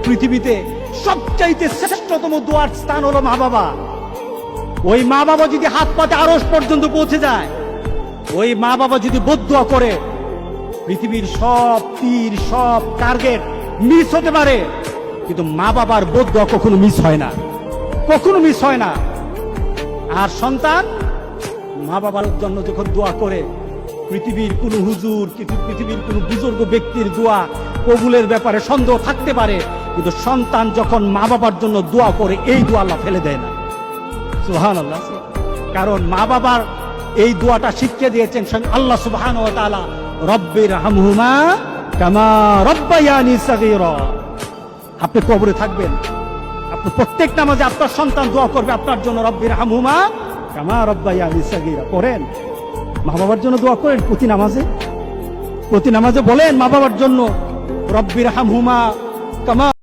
পৃথিবীতে সবচাইতে শ্রেষ্ঠতম দোয়ার স্থান হলো মা বাবা। ওই মা বাবা যদি হাত পাতে আরশ পর্যন্ত পৌঁছে যায়, ওই মা বাবা যদি বদদুয়া করে, পৃথিবীর সব তীর সব টার্গেট মিস হতে পারে, কিন্তু মা বাবার বদদুয়া কখনো মিস হয় না, কখনো মিস হয় না। আর সন্তান মা বাবার জন্য যখন দোয়া করে, পৃথিবীর কোন হুজুর, পৃথিবীর কোন বুজুর্গ ব্যক্তির দোয়া কবুলের ব্যাপারে সন্দেহ থাকতে পারে, কিন্তু সন্তান যখন মা বাবার জন্য দোয়া করে, এই দোয়া আল্লাহ ফেলে দেয় না। সুবহানাল্লাহ। কারণ মা বাবার এই দোয়াটা শিখিয়ে দিয়েছেন স্বয়ং আল্লাহ সুবহানাহু ওয়া তাআলা, রব্বির হামহুমা কামা রব্বায়ানি সাগীরা। আপনি কবরে থাকবেন, আপনি প্রত্যেক নামাজে আপনার সন্তান দোয়া করবে আপনার জন্য, রব্বির হামহুমা কামা রব্বায়ানি সাগীরা। করেন, মা বাবার জন্য দোয়া করেন প্রতি নামাজে বলেন মা বাবার জন্য, রব্বির হামহুমা কামা